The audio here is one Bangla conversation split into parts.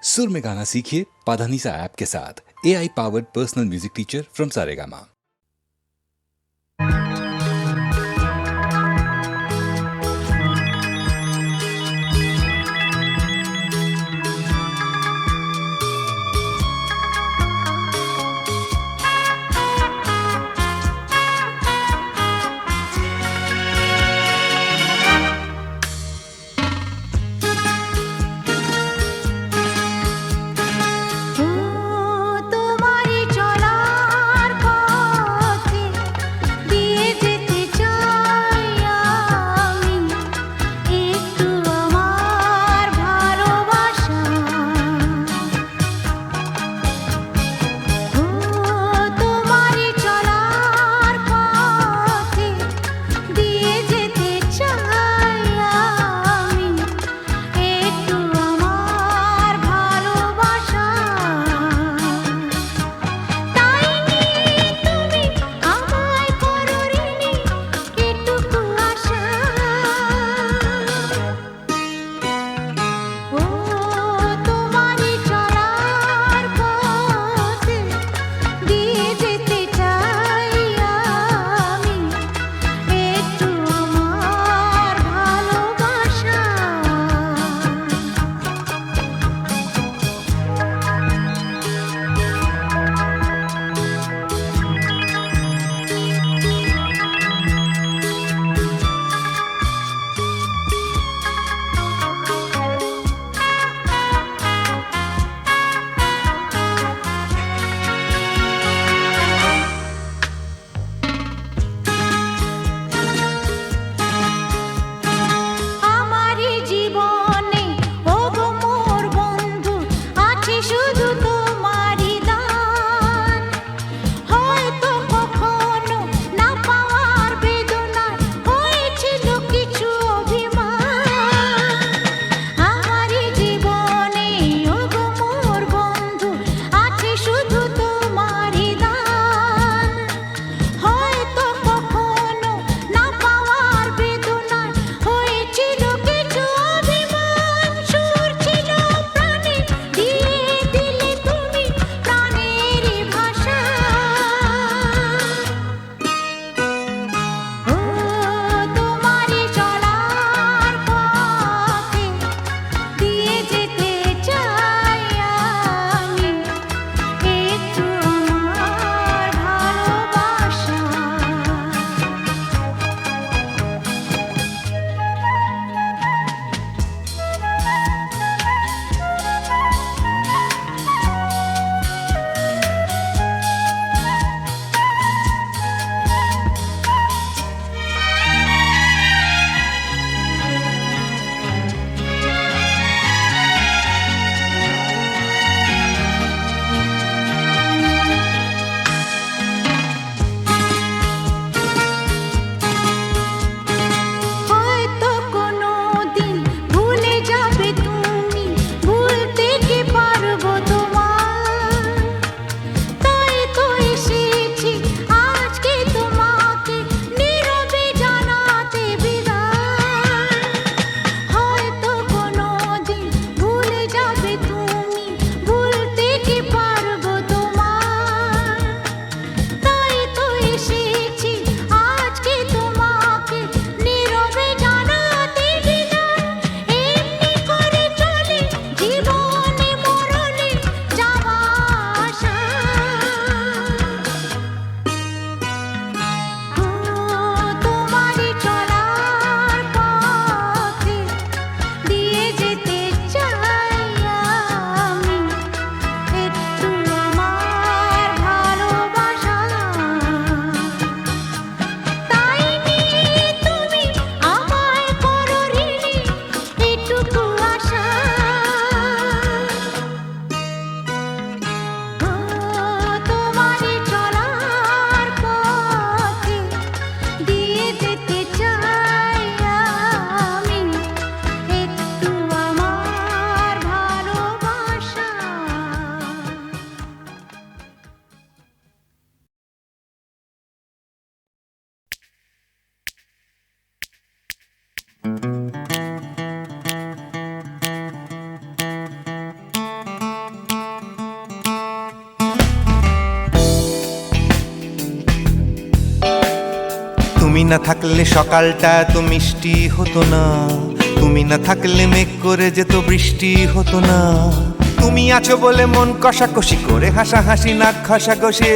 सुर में गाना सीखिए पाधानीसा ऐप के साथ। AI powered personal music teacher from Saregama. তোমারি চলার পথ তুমি না থাকলে সকালটা এত মিষ্টি হতো না, তুমি না থাকলে মেঘ করে যেত বৃষ্টি হতো না। তুমি আছো বলে মন কষাকষি করে হাসাহাসি নাক ঘষাঘষি।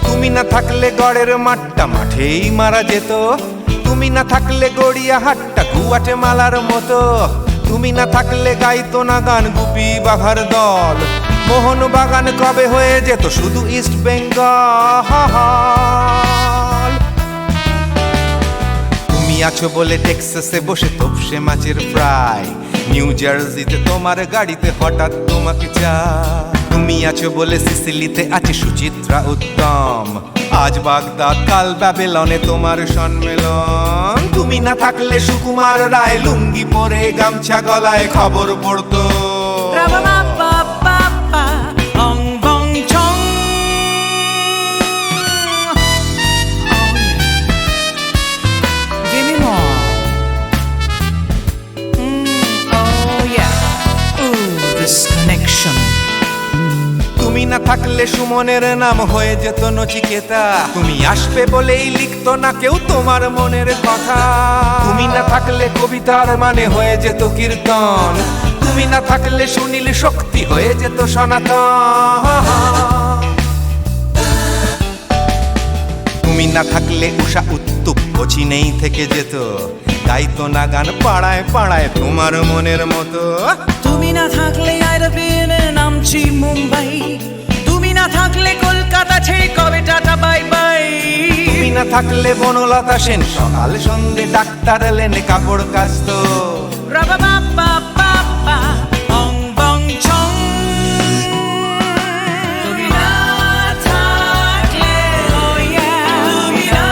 তুমি না থাকলে গড়ের মাঠটা মাঠেই মারা যেত, তুমি না থাকলে গড়িয়া হাটটা গুয়াটে মালার মতো। তুমি না থাকলে গাইতো না গান গুপি বাঘার দল, মোহন বাগান কবে হয়ে যেত শুধু ইস্ট বেঙ্গল। তুমি আছো বলে টেক্সাসে বসে তপসে মাছের ফ্রাই, নিউ জার্সিতে তোমার গাড়িতে হঠাৎ তোমাকে চাই। তুমি আছো বলে সিসিলিতে আছে সুচিত্রা উত্তম, আজ বাগদাদ কাল ব্যাবিলনে তোমার সম্মেলন। তুমি না থাকলে সুকুমার রায় লুঙ্গি পরে গামছা গলায় খবর পড়তো। তুমি না থাকলে সুমনের নাম হয়ে যেত নচিকেতা, তুমি আসবে বলেই লিখতো না কেউ তোমার মনের কথা। তুমি না থাকলে কবিতার মানে হয়ে যেত কীর্তন, তুমি না থাকলে সুনীল শক্তি হয়ে যেত সনাতন। তুমি না থাকলে উষা উত্তুপ কোচিনেই থেকে যেত, গাইতো না গান পাড়ায় পাড়ায় তোমার মনের মতো। তুমি না থাকলে আইরবিনে নামছি মুম্বাই, তুমি না থাকলে কলকাতা ছেড়ে কবে টাটা বাই বাই। তুমি না থাকলে বনলতা সেন সকাল সন্ধে ডাক্তার লেনে কাপড় কাচতো। তুমি না থাকলে, oh yeah, তুমি না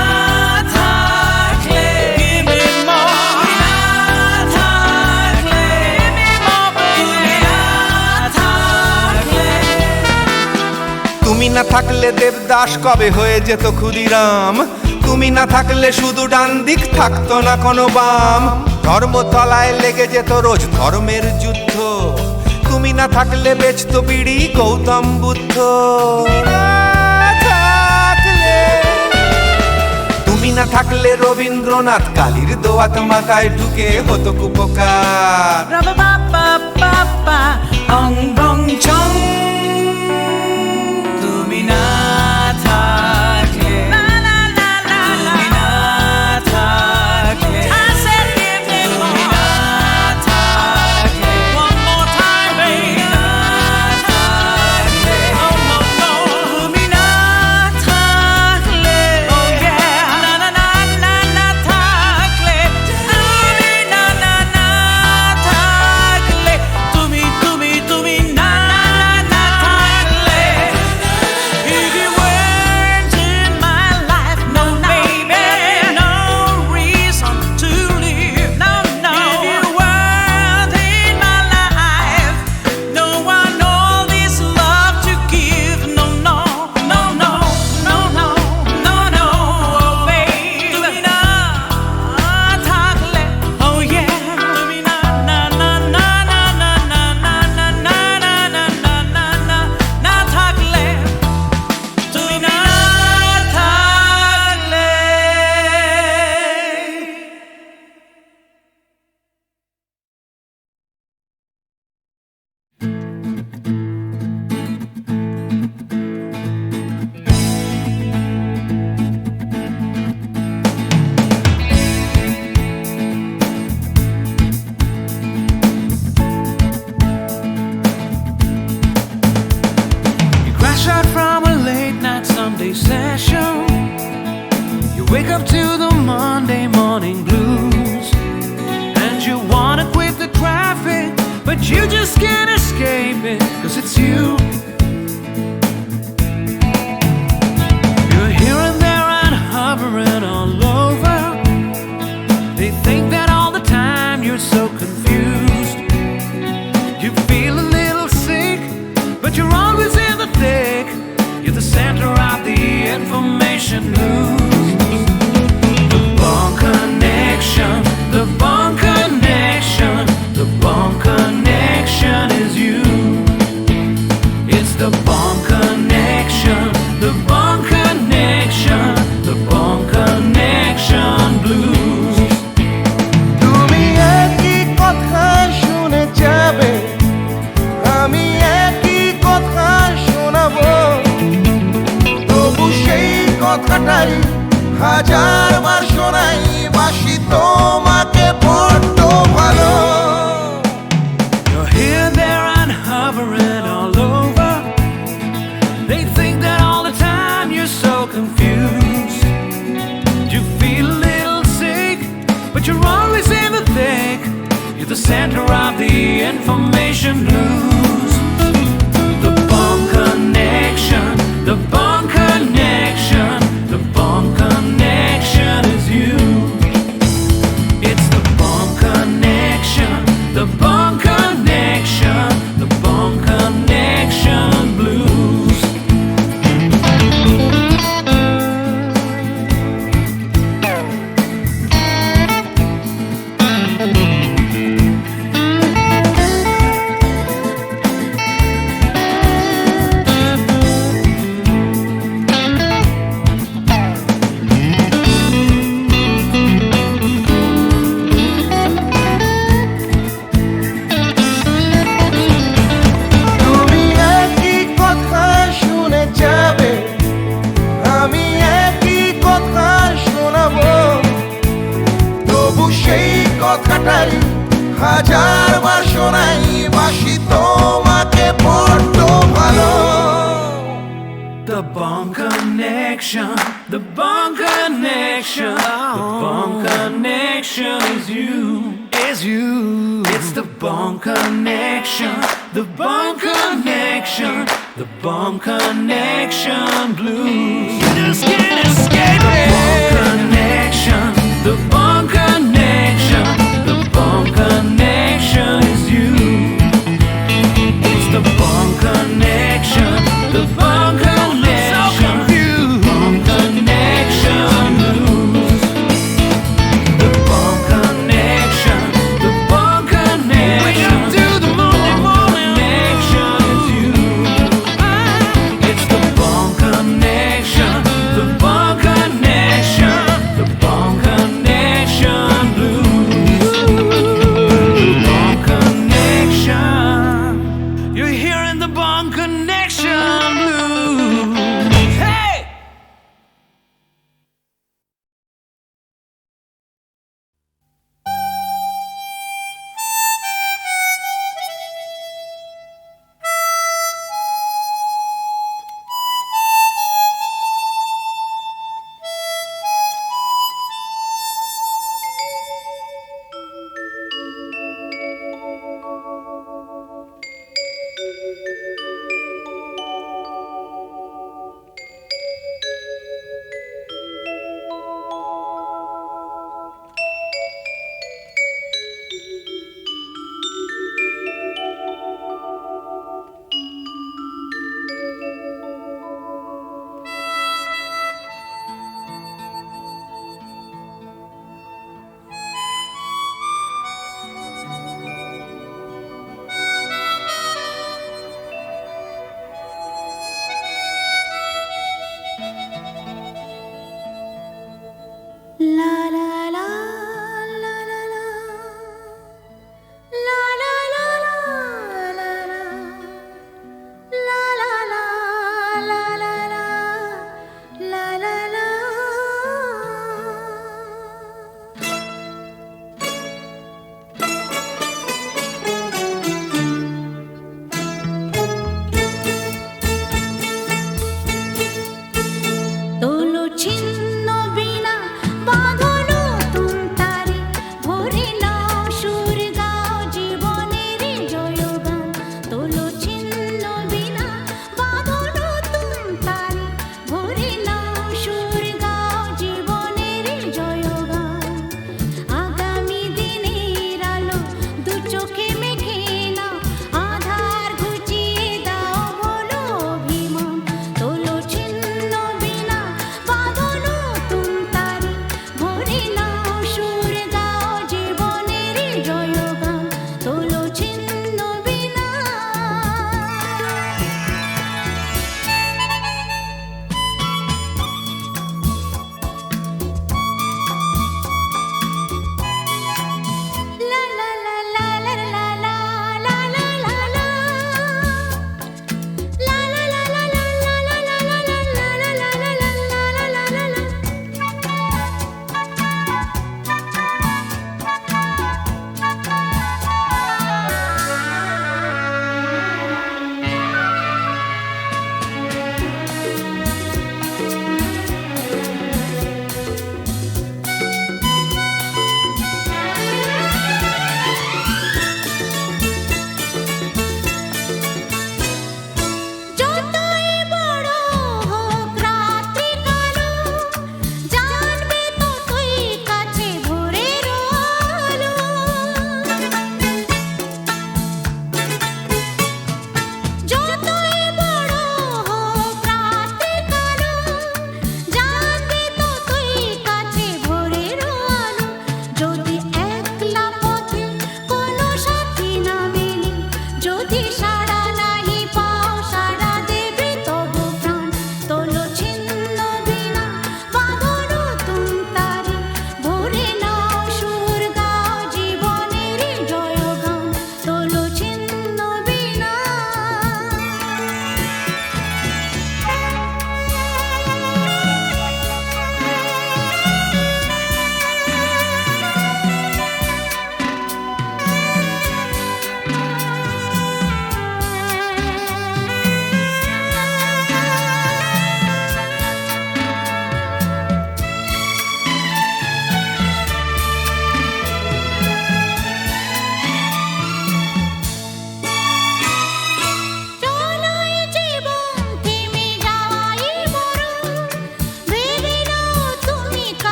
থাকলে, give me more. তুমি না থাকলে, give me more. তুমি না থাকলে, তুমি না থাকলে দেবদাস কবে হয়ে যেত ক্ষুদিরাম, তুমি না থাকলে শুধু ডান দিক থাকতো না কোনো বাম। ধর্মতলায় লেগে যেত রোজ ধর্মের যুদ্ধ, তুমি না থাকলে বেচতো বিড়ি গৌতম বুদ্ধ। তুমি না থাকলে রবীন্দ্রনাথ কালীর দোয়াত মাথায় ঢুকে হতো কুপকার। অং বং চং। তুমি না থাকলে, তুমি না থাকলে, তুমি না থাকলে, one more time baby, না থাকলে, oh no no, তুমি না থাকলে, oh yeah, না না না না না থাকলে, তুমি না না না থাকলে, তুমি তুমি তুমি না না না থাকলে, if you weren't in my life, no baby, no reason to live, no no, if you weren't in my life, no one all this love to give, no no no no no no no no, oh baby, তুমি না থাকলে, oh yeah, তুমি না না না না না না না না না না না না না না না না থাকলে, তুমি না থাকলে। You crash out from a late night Sunday session, you wake up to the Monday morning blues, and you wanna quit the traffic, but you just can't escape it, 'cause it's you. You're here and there and hovering all over. They think that all the time you're so confused. You feel a little sick, but you're always in the thick. You're the center of the information lose. The Bond Connection, the Bond Connection, the Bond Connection is you. It's the Bond Connection, the Bond Connection, the Bond Connection blues. তুমি একই কথা শুনে যাবে, আমি একই কথা শোনাবো, তবু সেই কথাটাই হাজারবার শোনাই, বাসি তোমাকে বড্ড ভালো। You're here, there, and hovering all over. They think that all the time you're so confused. You feel a little sick, but you're always in the thick. You're the center of the information blues. The Bond Connection, the Bond Connection, the Bond Connection is you. It's the Bond Connection, the Bond Connection, the Bond Connection blues. তুমি একই কথা শুনে যাবে, আমি একই কথা শোনাবো, তবু সেই কথাটাই হাজারবার শোনাই, বাসি তোমাকে বড্ড ভালো। The Bond Connection, the Bond Connection, the Bond Connection is you, is you. It's the Bond Connection, the Bond Connection, the Bond Connection blues. You just can't escape it. The Bond Connection, the Bond Connection, the Bond Connection is you. It's the Bond Connection, the Bond Connection, Bond Connection blues. The Bond Connection, the Bond Connection, the Bond Connection is you. It's the Bond Connection, the Bond Connection, the Bond Connection.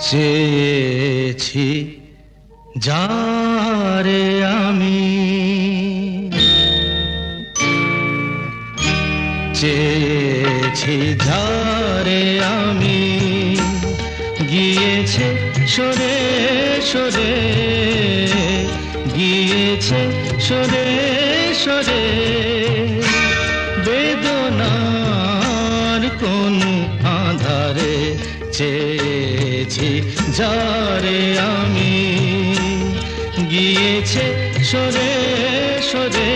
চেয়েছি যারে আমি, চেয়েছি যারে আমি, গিয়েছে সরে সরে, গিয়েছে সরে সরে, বেদনার কোন আধারে চেয়েছি যারে আমি, গিয়েছে সরে সরে,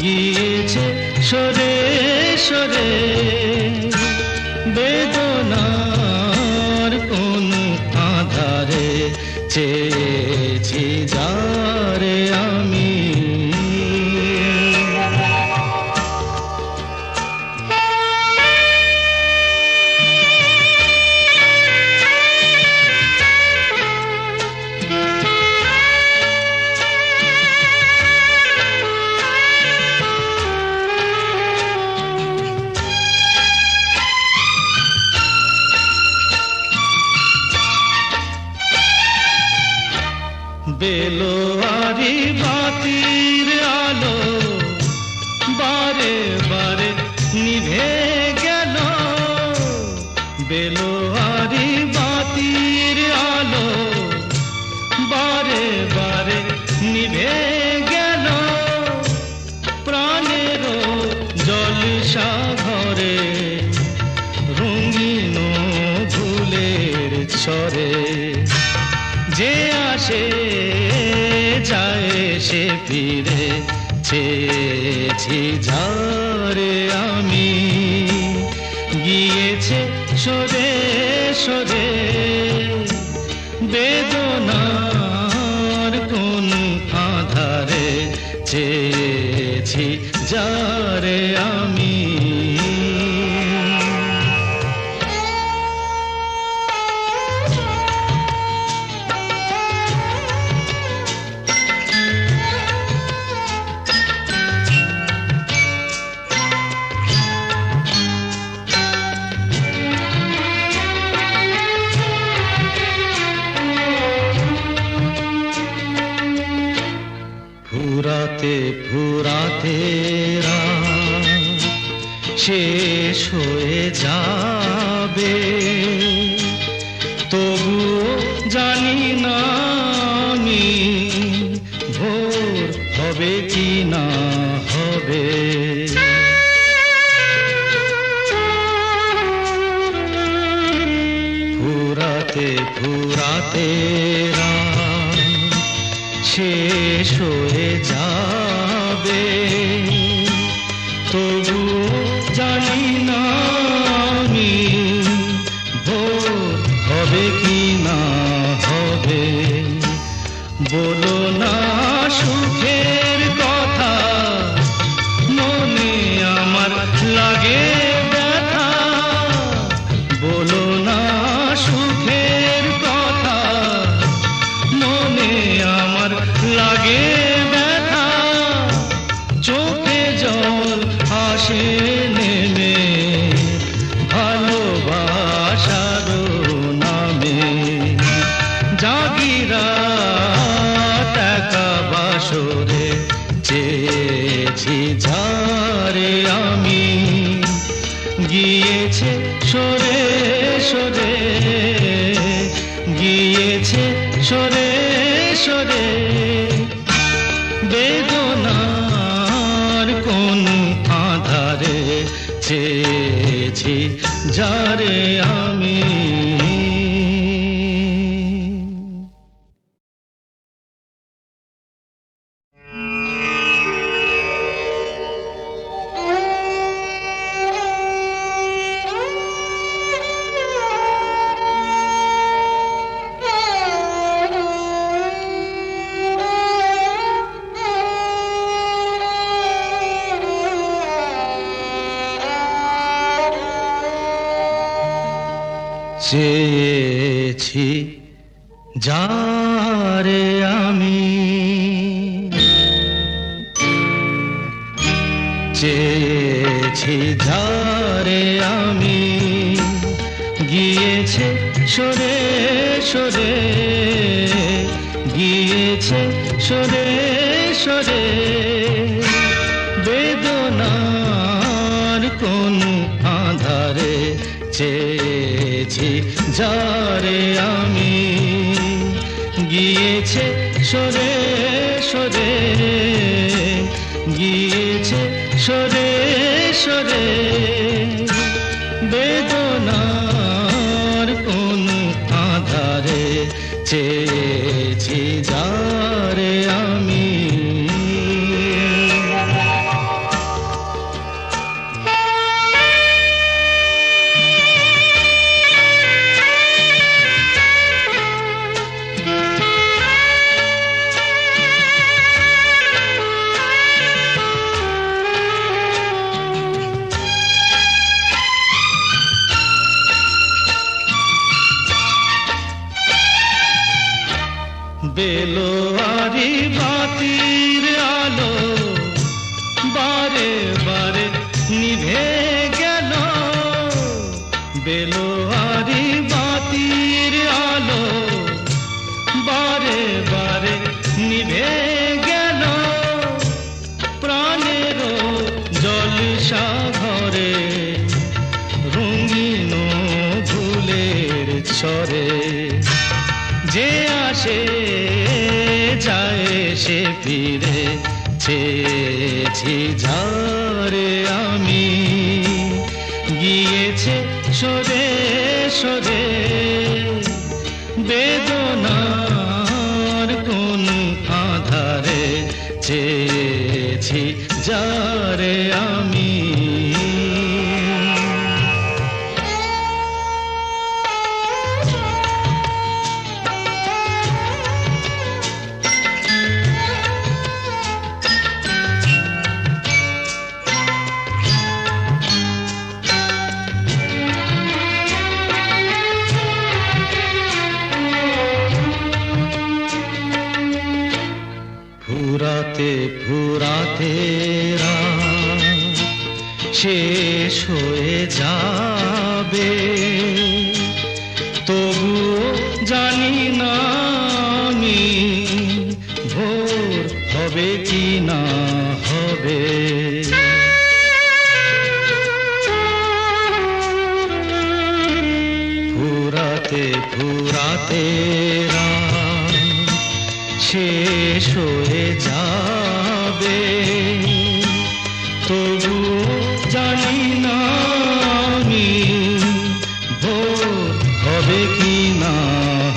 গিয়েছে সরে সরে, বেদনার কোন আধারে চেয়েছি যারে আমি। বেলোয়ারি বাতির আলো বারে বারে নিভে গেল, বেলোয়ারি বাতির আলো বারে বারে নিভে গেল, প্রাণের জলসা ঘরে রঙিন ফুলের ছড়ে, যে আসে যায় সে ফিরে, চেয়েছি যারে আমি, গিয়েছে সরে সরে, বেদনার কোন আধারে চেয়েছি যারে আমি। ফুরাতে ফুরাতে রাত শেষ হয়ে যাবে, তবুও জানি না আমি ভোর হবে কি না হবে। ফুরাতে ফুরাতে রাত শেষ হয়ে যাবে, তবুও জানি না আমি ভোর হবে কি না হবে। বলো না সুখের কথা, মনে আমার লাগে ব্যথা, বলো না সুখের কথা, মনে আমার লাগে ব্যথা, চোখে জল আসে নেমে ভালোবাসার নামে, জাগিরা টাকা বাসরে চেয়েছি যারে আমি, গিয়েছে সরে সরে, গিয়েছে সরে সরে, বেদনার কোন আধারে চেয়েছি যারে আমি। চেয়েছি যারে আমি, চেয়েছি যারে আমি, গিয়েছে সরে সরে গিয়েছে সরে সরে বেদনার কোন আধারে চেয়েছি যারে আমি গিয়েছে সরে সরে গিয়েছে সরে সরে বেদনার কোন আধারে চেয়েছি যারে আমি বেলোয়ারি বাতির আলো বারে বারে নিভে গেল বেলোয়ারি বাতির আলো বারে বারে নিভে গেল প্রাণের জলসা ঘরে রঙিন ফুলের ছড়ে যে আসে যায় সে ফিরে চেয়েছি যারে আমি গিয়েছে সরে সরে বেদনার কোন আধারে চেয়েছি যারে আমি ফুরাতে ফুরাতে রাত শেষ হয়ে যাবে তবুও জানি না আমি ভোর হবে কি না হবে ফুরাতে ফুরাতে রাত শেষ হয়ে যাবে তবু জানি না আমি ভোর হবে কি না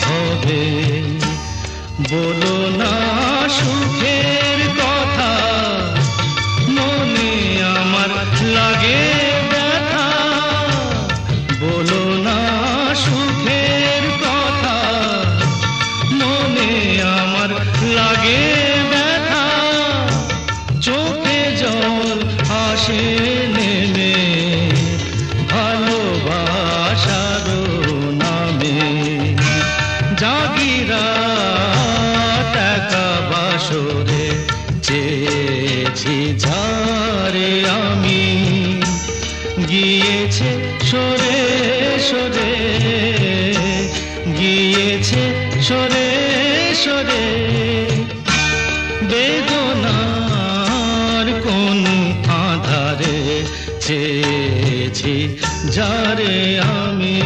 হবে বলো না সুখের কথা মনে আমার লাগে ব্যথা বলো না সুখের কথা মনে আমার লাগে ব্যথা চোখে জল আসে নেমে ভালোবাসার নামে জাগিরা টাকা বাসরে চেয়েছি যারে আমি গিয়েছে সরে সরে গিয়েছে সরে সরে বেদনার কোন আধারে চেয়েছি যারে আমি